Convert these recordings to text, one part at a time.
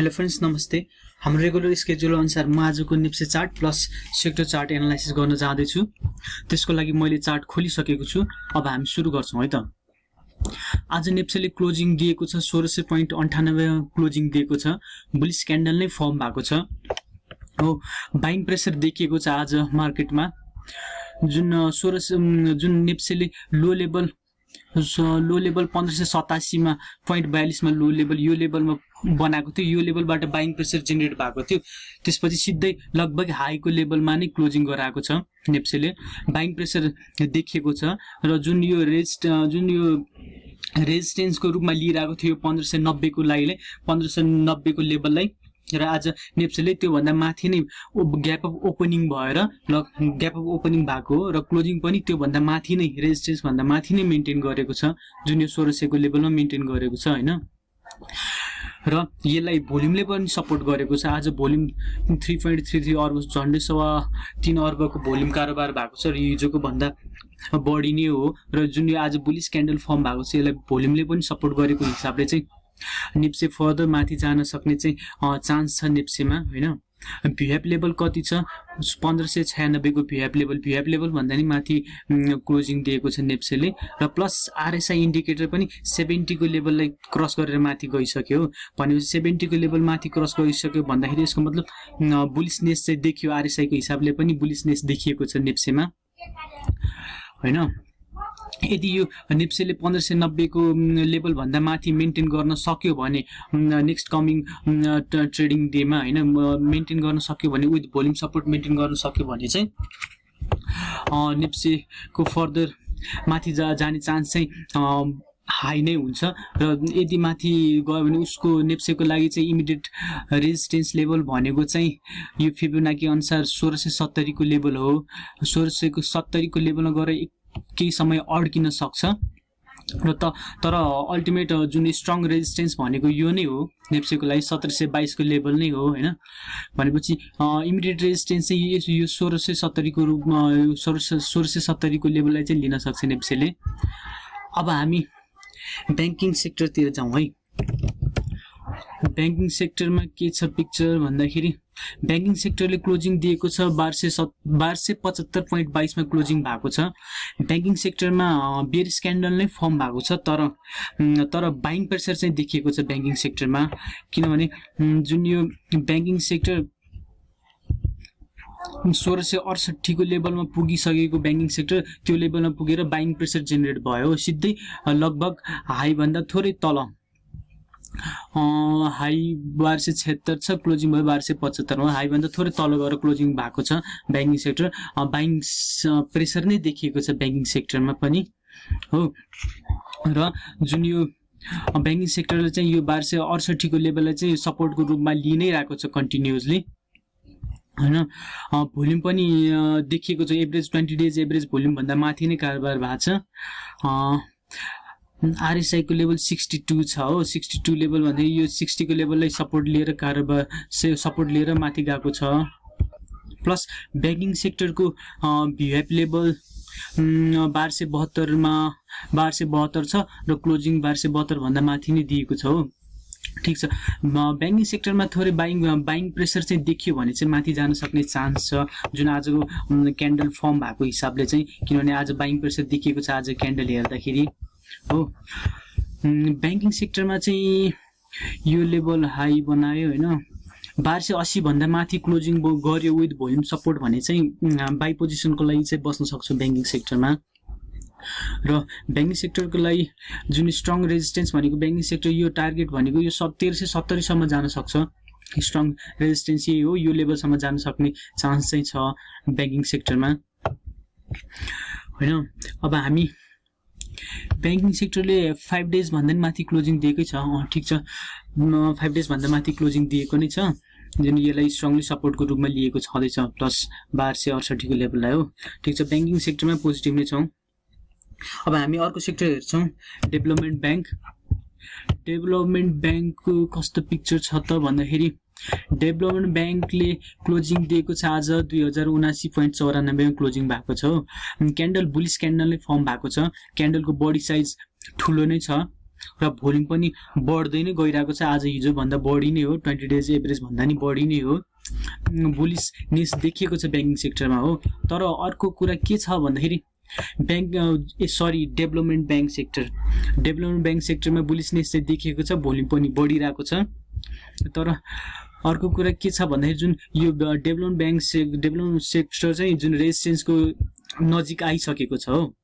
Hello friends, नमस्ते। हाम्रो regular schedule अनुसार म आजको NEPSE chart plus sector chart analysis गर्न जाँदैछु। त्यसको लागि मैले चार्ट खोलिसकेको छु। अब हामी सुरु गर्छौं है त। आज नेप्सेले क्लोजिङ दिएको छ 1600.98 क्लोजिङ दिएको छ। बुलिश क्यान्डल नै फर्म भएको छ हो। बाइङ प्रेसर देखिएको छ आज मार्केटमा। जुन नेप्सेले लो लेभल 1587 मा 0.42 मा लो लेभल यो लेभलमा बनाएको थियो। यो लेभलबाट बाइङ प्रेसर जेनेरेट भएको थियो। त्यसपछि सिधै लगभग हाईको लेभलमा नै क्लोजिङ गराएको छ नेप्सेले। बाइङ प्रेसर देखिएको छ र जुन यो रेजिस्टेन्सको रूपमा लिइरहेको थियो 1590 को लागि 1590 को लेभललाई, र आज नेप्सेले त्यो भन्दा माथि नै ग्याप अफ ओपनिङ भएर ग्याप अफ ओपनिङ भएको हो र क्लोजिङ पनि त्यो भन्दा माथि नै रेजिस्टेन्स भन्दा माथि नै मेन्टेन गरेको छ, जुन यो 1600 को लेभलमा मेन्टेन गरेको छ हैन। र यसलाई भोल्युमले पनि सपोर्ट गरेको छ। आज भोल्युम 3.33 अर्ब, झन्डै 3.25 अर्बको भोल्युम कारोबार भएको छ र हिजोको भन्दा बढी नै हो। र जुन यो आज बुलिश क्यान्डल फर्म भएको छ यसलाई भोल्युमले पनि सपोर्ट गरेको हिसाबले चाहिँ निप्से फर्दर माथि जान सक्ने चाहिँ चान्स छ निप्सेमा हैन। भिएफ लेभल कति छ? 1596 को भिएफ लेभल भन्दा नि माथि क्लोजिङ दिएको छ नेप्सेले। र प्लस आरएसआई इन्डिकेटर पनि 70 को लेभललाई क्रस गरेर माथि गइसक्यो। भनेपछि 70 को लेभल माथि क्रस गरिसक्यो भन्दाखेरि यसको मतलब बुलिशनेस चाहिँ देखियो। आरएसआई को हिसाबले पनि बुलिशनेस देखिएको छ नेप्सेमा हैन। यदि यो निप्सेले 1590 को लेभल भन्दा माथि मेन्टेन गर्न सक्यो भने नेक्स्ट कमिङ ट्रेडिङ डेमा हैन मेन्टेन गर्न सक्यो भने विथ भोल्युम सपोर्ट मेन्टेन गर्न सक्यो भने चाहिँ निप्सेको फर्दर माथि जाने चान्स चाहिँ हाई नै हुन्छ। र यदि माथि गयो भने उसको नेप्सेको लागि चाहिँ इमिडिएट रेजिस्टेन्स लेभल भनेको चाहिँ यो फिबोनाकी अनुसार 1670 को लेभल हो। 1670 को लेभलमा गएर केही समय अड्किन सक्छ र तर अल्टिमेट जुन स्ट्रङ रेजिस्टेन्स भनेको यो नै हो नेप्सेको लागि 1722 को लेभल नै हो हैन। भनेपछि इमिडिएट रेजिस्टेन्स चाहिँ यो 1670 को रूपमा 1670 को लेभललाई चाहिँ लिन सक्छ नेप्सेले। अब हामी बैंकिङ सेक्टरतिर जाउँ है। बैंकिङ सेक्टरमा के छ पिक्चर भन्दाखेरि बैंकिङ सेक्टरले क्लोजिङ दिएको छ 1275.22 मा क्लोजिङ भएको छ। बैंकिङ सेक्टरमा बेयरिश क्यान्डल नै फर्म भएको छ, तर बाइङ प्रेसर चाहिँ देखिएको छ बैंकिङ सेक्टरमा। किनभने जुन यो बैंकिङ सेक्टर 1668 को लेभलमा पुगिसकेको बैंकिङ सेक्टर त्यो लेभलमा पुगेर बाइङ प्रेसर जेनेरेट भयो। सिधै लगभग हाई भन्दा थोरै तल हाई 1276 छ, क्लोजिङ भयो 1275 मा। हाई भन्दा थोरै तल गएर क्लोजिङ भएको छ बैंकिङ सेक्टर। बाइङ प्रेसर नै देखिएको छ बैंकिङ सेक्टरमा पनि हो। र जुन यो बैंकिङ सेक्टरले चाहिँ यो 1268 को लेभललाई चाहिँ सपोर्टको रूपमा लिइ नै रहेको छ कन्टिन्युअसली हैन। भोल्युम पनि देखिएको छ। एभरेज 20 डेज एभरेज भोल्युम भन्दा माथि नै कारोबार भएको छ। आरएसआई को लेभल 62 छ हो। 62 लेभल भन्दा यो 60 को लेभललाई सपोर्ट लिएर कारोबार सपोर्ट लिएर माथि गएको छ। प्लस बैंकिङ सेक्टरको भिएफ लेभल 1272 मा 1272 छ र क्लोजिङ 1272 भन्दा माथि नै दिएको छ हो। ठीक छ। बैंकिङ सेक्टरमा थोरै बाइङ प्रेसर चाहिँ देखियो भने चाहिँ माथि जान सक्ने चान्स छ, जुन आजको क्यान्डल फर्म भएको हिसाबले चाहिँ। किनभने आज बाइङ प्रेसर देखिएको छ आज क्यान्डल हेर्दाखेरि हो। बैंकिङ सेक्टरमा चाहिँ यो लेभल हाई बनायो हैन। 1280 भन्दा माथि क्लोजिङ गर्यो विथ भोल्युम सपोर्ट भने चाहिँ बाइ पोजिसनको लागि चाहिँ बस्न सक्छ बैंकिङ सेक्टरमा। र बैंकिङ सेक्टरको लागि जुन स्ट्रङ रेजिस्टेन्स भनेको बैंकिङ सेक्टर यो टार्गेट भनेको यो 1370 सम्म जान सक्छ। स्ट्रङ रेजिस्टेन्स यही हो, यो लेभलसम्म जान सक्ने चान्स चाहिँ छ बैंकिङ सेक्टरमा हैन। अब हामी बैंकिङ सेक्टरले 5 डेज भन्दा माथि क्लोजिङ दिएकै छ। ठीक छ, 5 डेज भन्दा माथि क्लोजिङ दिएको नै छ, जुन यसलाई स्ट्रङली सपोर्टको रूपमा लिएको छँदैछ प्लस 1268 को लेभललाई हो। ठीक छ, बैंकिङ सेक्टरमा पोजिटिभ नै छौँ। अब हामी अर्को सेक्टर हेर्छौँ, डेभलपमेन्ट ब्याङ्क। डेभलपमेन्ट ब्याङ्कको कस्तो पिक्चर छ त भन्दाखेरि डेभलपमेन्ट ब्याङ्कले क्लोजिङ दिएको छ आज 2079.94 मा क्लोजिङ भएको छ हो। क्यान्डल बुलिश क्यान्डल नै फर्म भएको छ। क्यान्डलको बडी साइज ठुलो नै छ र भोल्युम पनि बढ्दै नै गइरहेको छ। आज हिजो भन्दा बढी नै हो, 20 डेज एभरेज भन्दा नि बढी नै हो। बुलिसनेस देखिएको छ ब्याङ्किङ सेक्टरमा हो। तर अर्को कुरा के छ भन्दाखेरि डेभलपमेन्ट ब्याङ्क सेक्टरमा बुलिसनेस चाहिँ देखिएको छ, भोल्युम पनि बढिरहेको छ। तर अर्को कुरा के छ भन्दाखेरि जुन यो डेभलपमेन्ट सेक्टर चाहिँ जुन रेजिस्टेन्सको नजिक आइसकेको छ हो,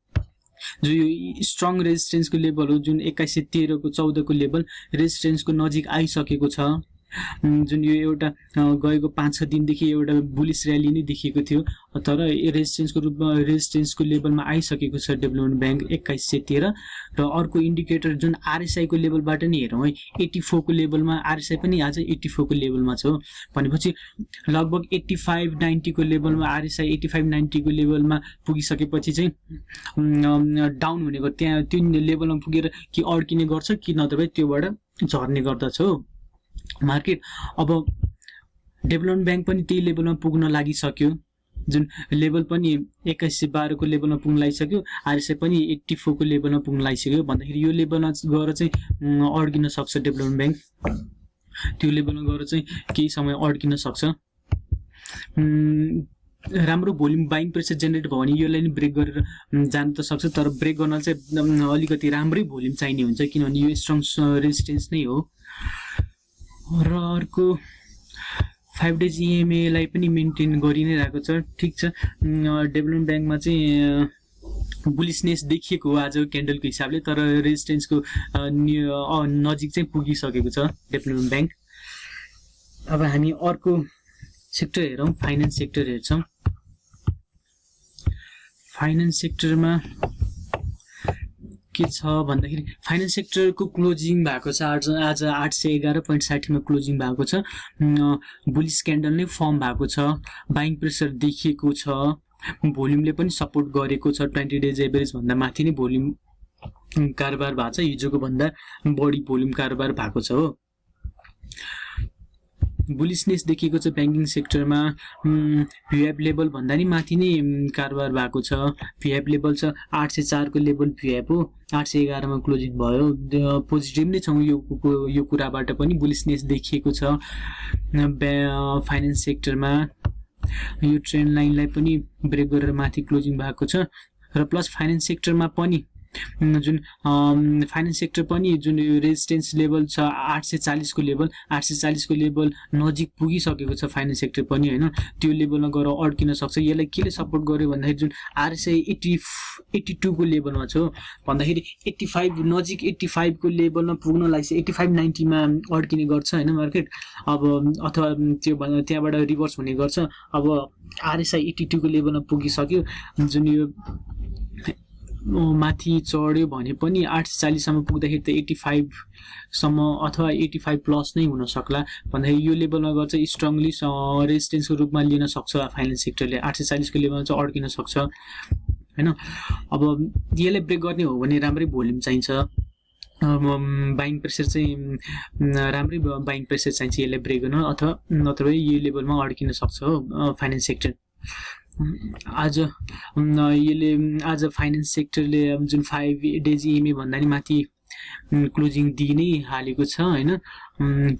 जो यो स्ट्रङ रेजिस्टेन्सको लेभल हो, जुन 2113 को 14 को लेभल रेजिस्टेन्सको नजिक आइसकेको छ। जुन यो एउटा गएको 5-6 दिनदेखि एउटा बुलिस र्याली नै देखिएको थियो, तर रेजिस्टेन्सको रूपमा रेजिस्टेन्सको लेभलमा आइसकेको छ डेभलपमेन्ट ब्याङ्क 2113। र अर्को इन्डिकेटर जुन आरएसआई को लेभलबाट नि हेरौँ है, 84 को लेभलमा आरएसआई पनि आज 84 को लेभलमा छ हो। भनेपछि लगभग 85-90 को लेभलमा आरएसआई 85-90 को लेभलमा पुगिसकेपछि चाहिँ डाउन हुने गर्छ। त्यहाँ त्यो लेभलमा पुगेर कि अड्किने गर्छ कि नत्र त्योबाट झर्ने गर्दछ हो मार्केट। अब डेभलपमेन्ट ब्याङ्क पनि त्यही लेभलमा पुग्न लागिसक्यो, जुन लेभल पनि 2112 को लेभलमा पुग्न लागिसक्यो। आरएसआई पनि 84 को लेभलमा पुग्न लागिसक्यो भन्दाखेरि यो लेभलमा गएर चाहिँ अड्किन सक्छ डेभलपमेन्ट ब्याङ्क, त्यो लेभलमा गएर चाहिँ केही समय अड्किन सक्छ। राम्रो भोल्युम बाइङ प्रेसर जेनेरेट भयो भने यसलाई नि ब्रेक गरेर जान त सक्छ, तर ब्रेक गर्न चाहिँ अलिकति राम्रै भोल्युम चाहिने हुन्छ, किनभने यो स्ट्रङ रेजिस्टेन्स नै हो। र अर्को 5 डेज EMA लाई पनि मेन्टेन गरि नै रहेको छ। ठिक छ, डेभलपमेन्ट ब्याङ्कमा चाहिँ बुलिसनेस देखिएको हो आज क्यान्डलको हिसाबले, तर रेजिस्टेन्सको नजिक चाहिँ पुगिसकेको छ डेभलपमेन्ट ब्याङ्क। अब हामी अर्को सेक्टर हेरौँ, फाइनेन्स सेक्टर हेर्छौँ। फाइनेन्स सेक्टरमा के छ भन्दाखेरि फाइनेन्स सेक्टरको क्लोजिङ भएको छ आज 811.60 मा क्लोजिङ भएको छ। बुलिस क्यान्डल नै फर्म भएको छ, बाइङ प्रेसर देखिएको छ, भोल्युमले पनि सपोर्ट गरेको छ। 20 डेज एभरेज भन्दा माथि नै भोल्युम कारोबार भएको छ, हिजोको भन्दा बढी भोल्युम कारोबार भएको छ हो। बुलिसनेस देखिएको छ ब्याङ्किङ सेक्टरमा। भ्युएप लेभल भन्दा नि माथि नै कारोबार भएको छ। भ्युएप लेभल छ 804 को लेभल भ्युएप हो, 811 मा क्लोजिङ भयो। पोजिटिभ नै छौँ यो कुराबाट पनि, बुलिसनेस देखिएको छ फाइनेन्स सेक्टरमा। यो ट्रेन्ड लाइनलाई पनि ब्रेक गरेर माथि क्लोजिङ भएको छ। र प्लस फाइनेन्स सेक्टरमा पनि जुन फाइनेन्स सेक्टर पनि जुन रेजिस्टेन्स लेभल छ 840 को लेभल, 840 को लेभल नजिक पुगिसकेको छ फाइनेन्स सेक्टर पनि हैन, त्यो लेभलमा गएर अड्किन सक्छ। यसलाई केले सपोर्ट गर्यो भन्दाखेरि जुन आरएसआई 82 को लेभलमा छ भन्दाखेरि 85 नजिक 85 को लेभलमा पुग्न लाग्छ, 85-90 मा अड्किने गर्छ हैन मार्केट। अब अथवा त्यो त्यहाँबाट रिभर्स हुने गर्छ। अब आरएसआई 82 को लेभलमा पुगिसक्यो, जुन यो माथि चढ्यो भने पनि 840 सम्म पुग्दाखेरि त 85 सम्म अथवा 85 प्लस नै हुन सक्ला भन्दाखेरि यो लेभलमा गर्छ स्ट्रङली रेजिस्टेन्सको रूपमा लिन सक्छ फाइनेन्स सेक्टरले। 840 को लेभलमा चाहिँ अड्किन सक्छ हैन। अब यसले ब्रेक गर्ने हो भने राम्रै भोल्युम चाहिन्छ, बाइङ प्रेसर चाहिँ राम्रै बाइङ प्रेसर चाहिन्छ यसले ब्रेक गर्न, अथवा नत्र यो लेभलमा अड्किन सक्छ हो फाइनेन्स सेक्टर। आज फाइनेन्स सेक्टरले जुन 5 डेज EMA भन्दा नि माथि क्लोजिङ दिइ नै हालेको छ हैन।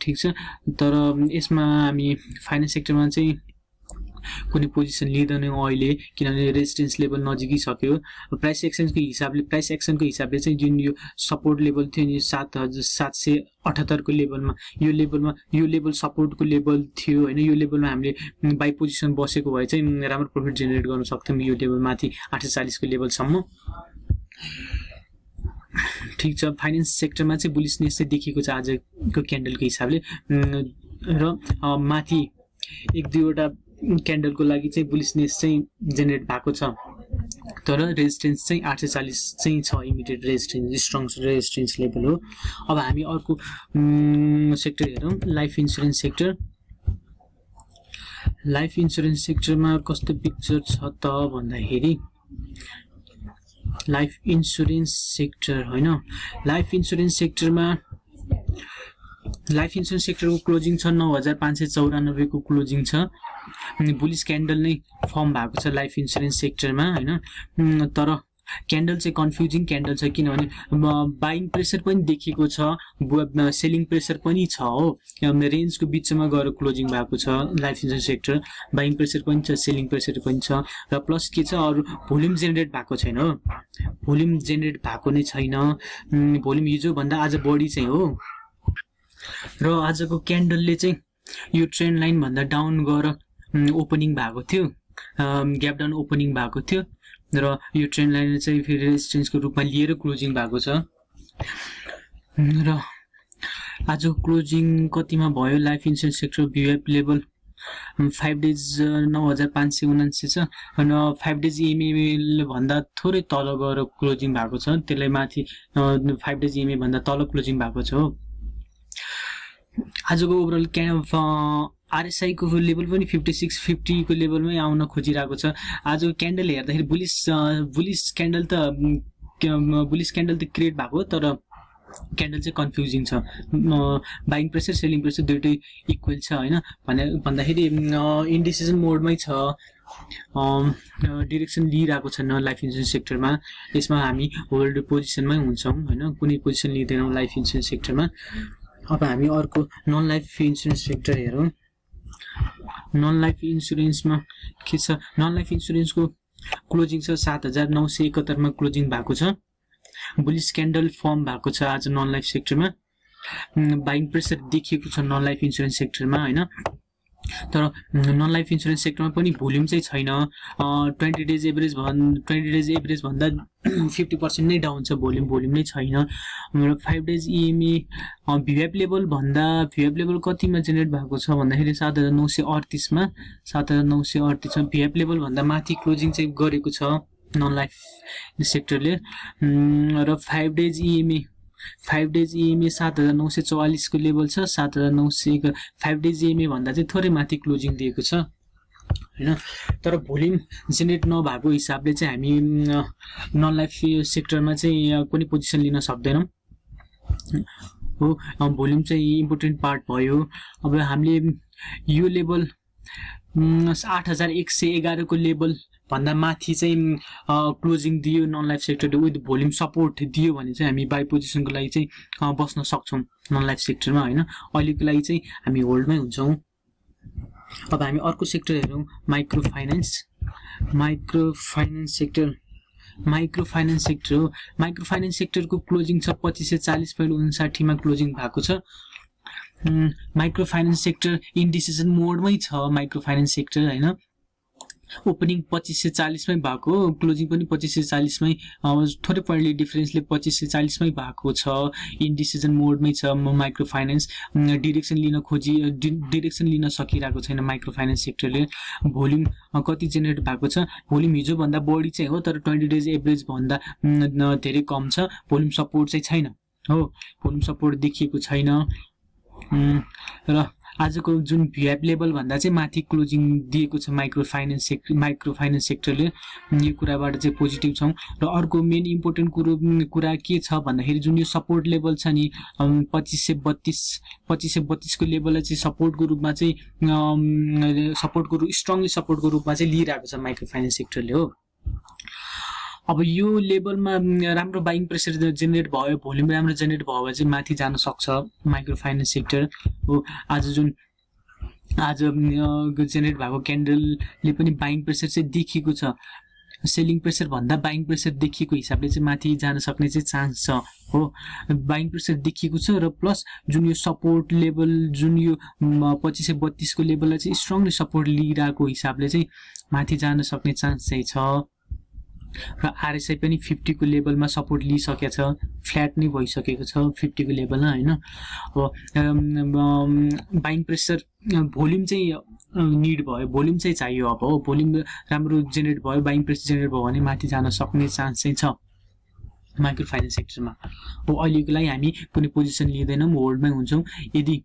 ठीक छ, तर यसमा हामी फाइनेन्स सेक्टरमा चाहिँ कुनै पोजिसन लिँदैनौँ अहिले, किनभने रेजिस्टेन्स लेभल नजिकै सक्यो। प्राइस एक्सनको हिसाबले चाहिँ जुन यो सपोर्ट लेभल थियो नि 7778 को लेभलमा, यो लेभल सपोर्टको लेभल थियो हैन। यो लेभलमा हामीले बाइ पोजिसन बसेको भए चाहिँ राम्रो प्रफिट जेनेरेट गर्न सक्थ्यौँ यो लेभल माथि 840 को लेभलसम्म। ठीक छ, फाइनेन्स सेक्टरमा चाहिँ बुलिसनेस चाहिँ देखिएको छ आजको क्यान्डलको हिसाबले। र माथि 1-2 वटा क्यान्डलको लागि चाहिँ बुलिसनेस चाहिँ जेनेरेट भएको छ, तर रेजिस्टेन्स चाहिँ 840 चाहिँ छ, immediate resistance, strong resistance level हो। अब हामी अर्को सेक्टर हेरौँ, life insurance sector. Life insurance सेक्टरमा कस्तो पिक्चर छ त भन्दाखेरि लाइफ इन्सुरेन्स सेक्टर हैन, लाइफ इन्सुरेन्स सेक्टरको क्लोजिङ छ 9594 को क्लोजिङ छ। बुलिस क्यान्डल नै फर्म भएको छ लाइफ इन्सुरेन्स सेक्टरमा हैन। तर क्यान्डल चाहिँ कन्फ्युजिङ क्यान्डल छ किनभने बाइङ प्रेसर पनि देखिएको छ, सेलिङ प्रेसर पनि छ हो, रेन्जको बिचमा गएर क्लोजिङ भएको छ life insurance sector. Buying pressure पनि छ, सेलिङ प्रेसर पनि छ, र प्लस के छ अरू भोल्युम जेनेरेट भएको छैन हो, भोल्युम जेनेरेट भएको नै छैन, भोल्युम हिजोभन्दा आज बढी चाहिँ हो। र आजको क्यान्डलले चाहिँ यो ट्रेन्ड लाइन भन्दा डाउन गएर ओपनिङ भएको थियो, ग्याप डाउन ओपनिङ भएको थियो, र यो ट्रेन्ड लाइन चाहिँ फेरि रेजिस्टेन्सको रूपमा लिएर क्लोजिङ भएको छ। र आजको क्लोजिङ कतिमा भयो life insurance sector भिएफ level 5 days 9579 छ, र 5 डेज इएमए भन्दा थोरै तल गएर क्लोजिङ भएको छ, त्यसलाई माथि 5 डेज इएमए भन्दा तल क्लोजिङ भएको छ हो। आजको ओभरअल आरएसआई को लेभल पनि 5650 को लेभलमै आउन खोजिरहेको छ। आजको क्यान्डल हेर्दाखेरि बुलिस क्यान्डल त क्रिएट भएको, तर क्यान्डल चाहिँ कन्फ्युजिङ छ, बाइङ प्रेसर सेलिङ प्रेसर दुइटै इक्वल छ होइन, भन्दाखेरि इन्डिसिजन मोडमै छ, डिरेक्सन लिइरहेको छ न लाइफ इन्सुरेन्स सेक्टरमा। यसमा हामी होल्ड पोजिसनमै हुन्छौँ होइन, कुनै पोजिसन लिँदैनौँ लाइफ इन्सुरेन्स सेक्टरमा। अब हामी अर्को नन लाइफ इन्सुरेन्स सेक्टर हेरौँ। नन लाइफ इन्सुरेन्समा के छ, नन लाइफ इन्सुरेन्सको क्लोजिङ छ 7971 मा क्लोजिङ भएको छ, बुलिस क्यान्डल फर्म भएको छ आज नन लाइफ सेक्टरमा, बाइङ प्रेसर देखिएको छ नन लाइफ इन्सुरेन्स सेक्टरमा होइन, तर नन लाइफ इन्सुरेन्स सेक्टरमा पनि भोल्युम चाहिँ छैन, 20 डेज एभरेज भन्दा 50% नै डाउन छ, भोल्युम नै छैन। र 5 डेज इएमए भिएफ लेभल कतिमा जेनेरेट भएको छ भन्दाखेरि 7938 मा 7938 मा भिएफ लेभल भन्दा माथि क्लोजिङ चाहिँ गरेको छ नन लाइफ सेक्टरले। र 5 डेज इएमए 7944 को लेभल छ, 7900 5 डेज इएमए भन्दा चाहिँ थोरै माथि क्लोजिङ दिएको छ हैन। तर भोल्युम जेनेरेट नभएको हिसाबले चाहिँ हामी नन लाइफ सेक्टरमा चाहिँ कुनै पोजिसन लिन सक्दैनौँ हो, भोल्युम चाहिँ इम्पोर्टेन्ट पार्ट भयो। अब हामीले यो लेभल 8111 को लेभल भन्दा माथि चाहिँ क्लोजिङ दियो नन लाइफ सेक्टरले विथ भोल्युम सपोर्ट दियो भने चाहिँ हामी बाई पोजिसनको लागि चाहिँ बस्न सक्छौँ नन लाइफ सेक्टरमा होइन, अहिलेको लागि चाहिँ हामी होल्डमै हुन्छौँ। अब हामी अर्को सेक्टर हेरौँ, माइक्रो फाइनेन्स सेक्टर हो। माइक्रो फाइनेन्स सेक्टरको क्लोजिङ छ 2540.59 मा क्लोजिङ भएको छ। माइक्रो फाइनेन्स सेक्टर इन्डिसिजन मोडमै छ माइक्रो फाइनेन्स सेक्टर होइन, ओपनिङ 2540 मै भएको, क्लोजिङ पनि 2540 मै, थोरै पढ्ने डिफरेन्सले 2540 मै भएको छ, इन्डिसिजन मोडमै छ माइक्रो फाइनेन्स। डिरेक्सन लिन सकिरहेको छैन माइक्रो फाइनेन्स सेक्टरले। भोल्युम कति जेनेरेट भएको छ, भोल्युम हिजोभन्दा बढी चाहिँ हो, तर 20 डेज एभरेज भन्दा धेरै कम छ, भोल्युम सपोर्ट चाहिँ छैन हो, भोल्युम सपोर्ट देखिएको छैन। र आजको जुन भिएफ लेभल भन्दा चाहिँ माथि क्लोजिङ दिएको छ माइक्रो फाइनेन्स सेक्टरले, यो कुराबाट चाहिँ पोजिटिभ छौँ। र अर्को मेन इम्पोर्टेन्ट कुरा के छ भन्दाखेरि जुन यो सपोर्ट लेभल छ नि 2532 को लेभललाई चाहिँ सपोर्टको रूपमा चाहिँ स्ट्रङली सपोर्टको रूपमा चाहिँ लिइरहेको छ माइक्रो फाइनेन्स सेक्टरले हो। अब यो लेभलमा राम्रो बाइङ प्रेसर जेनेरेट भयो, भोल्युम राम्रो जेनेरेट भयो भने चाहिँ माथि जान सक्छ माइक्रो फाइनेन्स सेक्टर हो। आज जेनेरेट भएको क्यान्डलले पनि बाइङ प्रेसर चाहिँ देखिएको छ, सेलिङ प्रेसर भन्दा बाइङ प्रेसर देखिएको हिसाबले चाहिँ माथि जान सक्ने चाहिँ चान्स छ हो। बाइङ प्रेसर देखिएको छ र प्लस जुन यो सपोर्ट लेभल जुन यो 2532 को लेभललाई चाहिँ स्ट्रङली सपोर्ट लिइरहेको हिसाबले चाहिँ माथि जान सक्ने चान्स चाहिँ छ। र आरएसआई पनि 50 को लेभलमा सपोर्ट लिइसकेको छ, फ्ल्याट नै भइसकेको छ 50 को लेभलमा होइन। अब बाइङ प्रेसर भोल्युम चाहिँ निड भयो, भोल्युम चाहिँ चाहियो। अब हो भोल्युम राम्रो जेनेरेट भयो, बाइङ प्रेसर जेनेरेट भयो भने माथि जान सक्ने चान्स चाहिँ छ माइक्रो फाइनेन्स सेक्टरमा हो। अहिलेको लागि हामी कुनै पोजिसन लिँदैनौँ, होल्डमै हुन्छौँ। यदि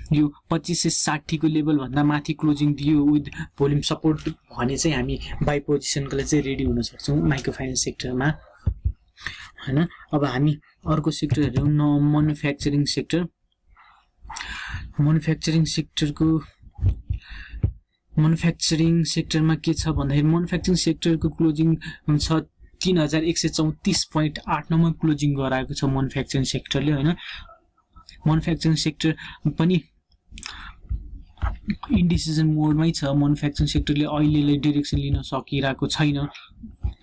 यो 2560 को लेभल भन्दा माथि क्लोजिङ दियो विथ भोल्युम सपोर्ट भने चाहिँ हामी बाई पोजिसनको लागि चाहिँ रेडी हुन सक्छौँ माइक्रो फाइनेन्स सेक्टरमा हैन। अब हामी अर्को सेक्टर हेरौँ, म्यानुफ्याक्चरिङ सेक्टर। म्यानुफ्याक्चरिङ सेक्टरमा के छ भन्दाखेरि म्यानुफ्याक्चरिङ सेक्टरको क्लोजिङ छ 3134.89 मा क्लोजिङ गराएको छ म्यानुफ्याक्चरिङ सेक्टरले हैन। म्यानुफ्याक्चरिङ सेक्टर पनि इन्डिसिजन मोडमै छ। म्यानुफ्याक्चरिङ सेक्टरले अहिलेले डिरेक्सन लिन सकिरहेको छैन,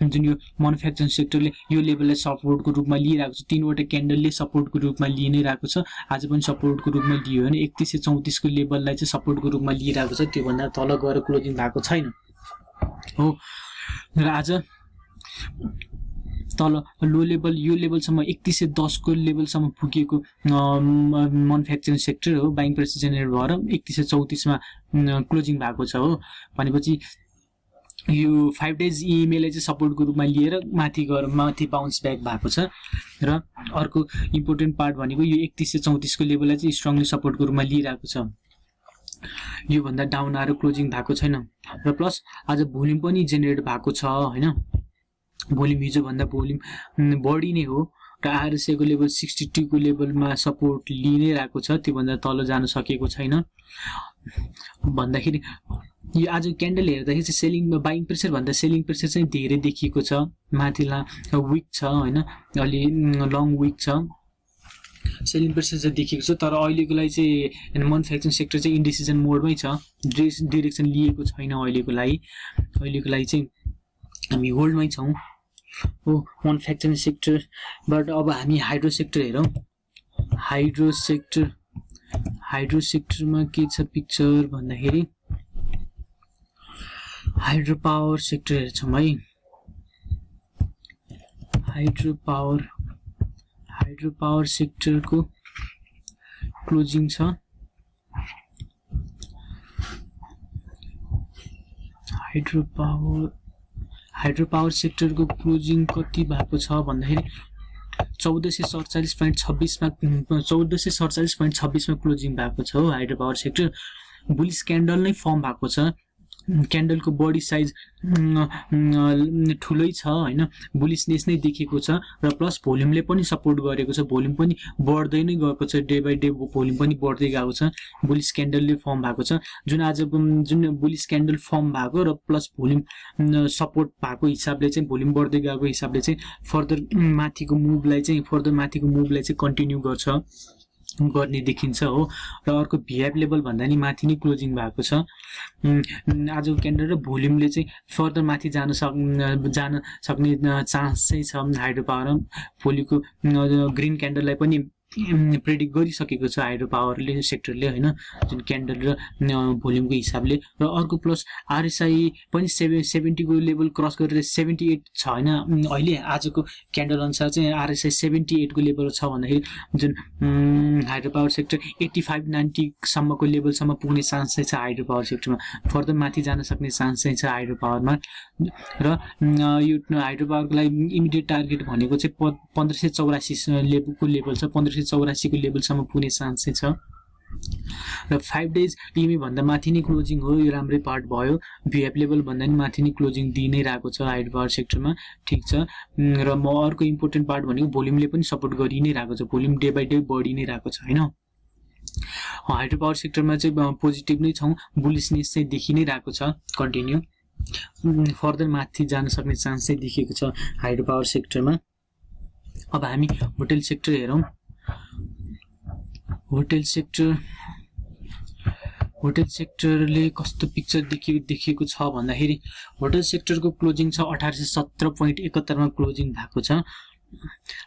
जुन यो म्यानुफ्याक्चरिङ सेक्टरले यो लेभललाई सपोर्टको रूपमा लिइरहेको छ। 3वटा क्यान्डलले सपोर्टको रूपमा लिइ नै रहेको छ। आज पनि सपोर्टको रूपमा लियो भने 3134 को लेभललाई चाहिँ सपोर्टको रूपमा लिइरहेको छ, त्योभन्दा तल गएर क्लोजिङ भएको छैन हो। र आज तल लो लेभल यो लेभलसम्म 3110 को लेभलसम्म पुगेको म्यानुफ्याक्चरिङ सेक्टर हो। बाइङ प्रेसर जेनेरेट भएर 3134 मा क्लोजिङ भएको छ हो। भनेपछि यो 5 डेज इएमएले चाहिँ सपोर्टको रूपमा लिएर माथि बाउन्स ब्याक भएको छ। र अर्को इम्पोर्टेन्ट पार्ट भनेको यो 3134 को लेभललाई चाहिँ स्ट्रङली सपोर्टको रूपमा लिइरहेको छ। यो भन्दा डाउन आएर क्लोजिङ भएको छैन। र प्लस आज भोल्युम पनि जेनेरेट भएको छ हैन। भोल्युम हिजो भन्दा भोल्युम बढी नै हो। र आरएसए को लेभल 62 को लेभलमा सपोर्ट लिइ नै रहेको छ, त्यो भन्दा तल जान सकेको छैन। भन्दाखेरि यो आज क्यान्डल हेर्दाखेरि चाहिँ सेलिङ बाइङ प्रेसर भन्दा सेलिङ प्रेसर चाहिँ धेरै देखिएको छ। माथिला विक छ हैन, अलि लङ विक छ, सेलिङ प्रेसर चाहिँ देखिएको छ। तर अहिलेको लागि चाहिँ म्यानुफ्याक्चरिङ सेक्टर चाहिँ इन्डिसिजन मोडमै छ, डिरेक्सन लिएको छैन अहिलेको लागि चाहिँ हामी होल्डमै छौँ हो म्यानुफ्याक्चरिङ सेक्टरबाट। अब हामी हाइड्रो सेक्टर हेरौँ। हाइड्रो सेक्टरमा के छ पिक्चर भन्दाखेरि हाइड्रो पावर सेक्टर हेर्छौँ है। हाइड्रो पावर सेक्टरको क्लोजिङ छ। हाइड्रो पावर सेक्टरको क्लोजिङ कति भएको छ भन्दाखेरि 1447.26 मा 1447.26 मा क्लोजिङ भएको छ हो। Hydro power sector bullish candle नै फर्म भएको छ। क्यान्डलको बडी साइज ठुलै छ हैन, बुलिसनेस नै देखेको छ। र प्लस भोल्युमले पनि सपोर्ट गरेको छ, भोल्युम पनि बढ्दै नै गएको छ, डे बाइ डे भोल्युम पनि बढ्दै गएको छ। बुलिस क्यान्डलले फर्म भएको छ, जुन बुलिस क्यान्डल फर्म भएको र प्लस भोल्युम सपोर्ट भएको हिसाबले चाहिँ भोल्युम बढ्दै गएको हिसाबले चाहिँ फर्दर माथिको मुभलाई चाहिँ कन्टिन्यू गर्ने देखिन्छ हो। र अर्को भिआइप लेभल भन्दा नि माथि नै क्लोजिङ भएको छ। आजको क्यान्डल र भोल्युमले चाहिँ फर्दर माथि जान सक्ने चान्स चाहिँ छ। हाइड्रो पावर भोलिको ग्रिन क्यान्डललाई पनि प्रेडिक्ट गरिसकेको छ हाइड्रो पावरले सेक्टरले हैन, जुन क्यान्डल र भोल्युमको हिसाबले। र अर्को प्लस आरएसआई पनि 70 को लेभल क्रस गरेर 78 छ हैन। अहिले आजको क्यान्डल अनुसार चाहिँ आरएसआई 78 को लेभल छ भन्दाखेरि जुन हाइड्रो पावर सेक्टर 85-90 सम्मको लेभलसम्म पुग्ने चान्स चाहिँ छ हाइड्रो पावर सेक्टरमा। फर्दर माथि जान सक्ने चान्स चाहिँ छ हाइड्रो पावरमा। र यो हाइड्रो पावरको लागि इमिडिएट टार्गेट भनेको चाहिँ 1584 लेभलको लेभल छ। 1584 को लेभलसम्म पुग्ने चान्स चाहिँ छ। र 5 डेज इएमए भन्दा माथि नै क्लोजिङ हो, यो राम्रै पार्ट भयो। भिएफ लेभल भन्दा नि माथि नै क्लोजिङ दिइ नै रहेको छ हाइड्रो पावर सेक्टरमा, ठिक छ। र अर्को इम्पोर्टेन्ट पार्ट भनेको भोल्युमले पनि सपोर्ट गरि नै रहेको छ, भोल्युम डे बाइ डे बढी नै रहेको छ हैन। हाइड्रो पावर सेक्टरमा चाहिँ पोजिटिभ नै छौँ, बुलिसनेस चाहिँ देखि नै रहेको छ कन्टिन्यू। फर्दर माथि जान सक्ने चान्स चाहिँ देखिएको छ हाइड्रो पावर सेक्टरमा। अब हामी होटल सेक्टर हेरौँ। होटल सेक्टरले कस्तो पिक्चर देखिएको छ भन्दाखेरि होटल सेक्टरको क्लोजिङ छ 1817.71 मा क्लोजिङ भएको छ।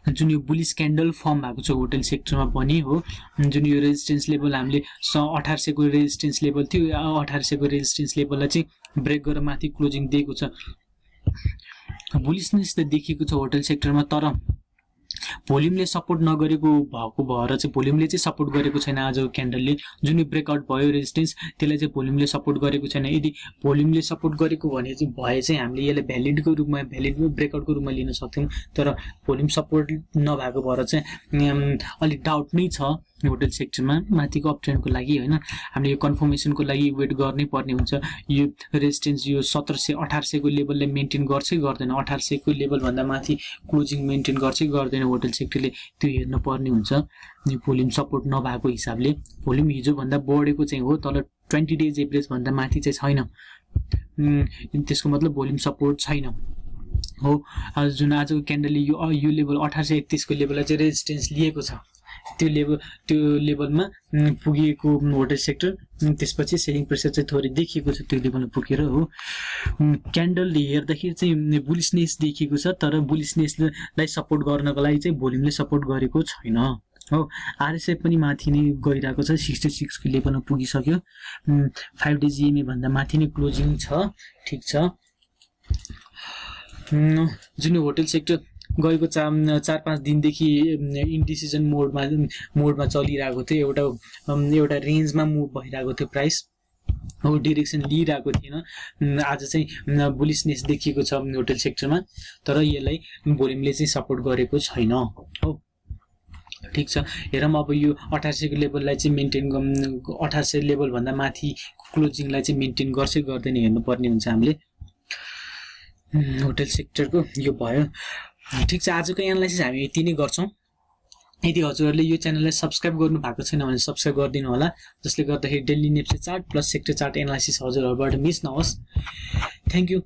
जुन यो बुलिस क्यान्डल फर्म भएको छ होटल सेक्टरमा पनि हो। जुन यो रेजिस्टेन्स लेभल हामीले 1800 को रेजिस्टेन्स लेभल थियो, 1800 को रेजिस्टेन्स लेभललाई चाहिँ ब्रेक गरेर माथि क्लोजिङ दिएको छ। बुलिसनेस त देखिएको छ होटल सेक्टरमा, तर भोल्युमले सपोर्ट नगरेको भएको भएर चाहिँ भोल्युमले चाहिँ सपोर्ट गरेको छैन। आजको क्यान्डलले जुन ब्रेकआउट भयो रेजिस्टेन्स, त्यसलाई चाहिँ भोल्युमले सपोर्ट गरेको छैन। यदि भोल्युमले सपोर्ट गरेको भए चाहिँ हामीले यसलाई भ्यालिड ब्रेकआउटको रूपमा लिन सक्थ्यौँ। तर भोल्युम सपोर्ट नभएको भएर चाहिँ अलिक डाउट नै छ होटल सेक्टरमा माथिको अप ट्रेन्डको लागि हैन। हामीले यो कन्फर्मेसनको लागि वेट गर्नै पर्ने हुन्छ। यो रेजिस्टेन्स यो 1800 को लेभललाई मेन्टेन गर्छ कि गर्दैन, 1800 को लेभल भन्दा माथि क्लोजिङ मेन्टेन गर्छ कि गर्दैन होटल सेक्टरले, त्यो हेर्न पर्ने हुन्छ। यो भोल्युम सपोर्ट नभएको हिसाबले भोल्युम हिजो भन्दा बढेको चाहिँ हो, तर 20 डेज एभरेज भन्दा माथि चाहिँ छैन। त्यसको मतलब भोल्युम सपोर्ट छैन। हो जुन आजको क्यान्डलले यो लेभल 1831 को लेभललाई चाहिँ रेजिस्टेन्स लिएको छ त्यो लेभलमा पुगेको होटल सेक्टर त्यसपछि सेलिङ प्रेसर चाहिँ थोरै देखिएको छ त्यो लेभलमा पुगेर हो क्यान्डलले हेर्दाखेरि चाहिँ बुलिसनेस देखिएको छ तर बुलिसनेसलाई सपोर्ट गर्नको लागि चाहिँ भोल्युमले सपोर्ट गरेको छैन हो आरएसआई पनि माथि नै गइरहेको छ 66 को लेभलमा पुगिसक्यो 5 डे जिएमए भन्दा माथि नै क्लोजिङ छ ठीक छ जुन होटल सेक्टर गएको 4-5 दिनदेखि इन्डिसिजन मोडमा चलिरहेको थियो एउटा रेन्जमा मुभ भइरहेको थियो प्राइस हो डिरेक्सन लिइरहेको थिएन आज चाहिँ बुलिसनेस देखिएको छ होटल सेक्टरमा तर यसलाई भोल्युमले चाहिँ सपोर्ट गरेको छैन हो ठीक छ हेरौँ अब यो 1800 को लेभललाई चाहिँ मेन्टेन 1800 लेभल भन्दा माथि क्लोजिङलाई चाहिँ मेन्टेन गर्छ गर्दैन हेर्नुपर्ने हुन्छ हामीले होटल सेक्टरको यो भयो ठीक छ आजको एनालाइसिस हामी यति नै गर्छौं यदि हजुरहरूले यो च्यानललाई सब्स्क्राइब गर्नु भएको छैन भने सब्स्क्राइब गरिदिनु होला जसले गर्दाखेरि daily NEPSE chart plus sector chart analysis हजुरहरूबाट मिस नहोस् थ्यांक यू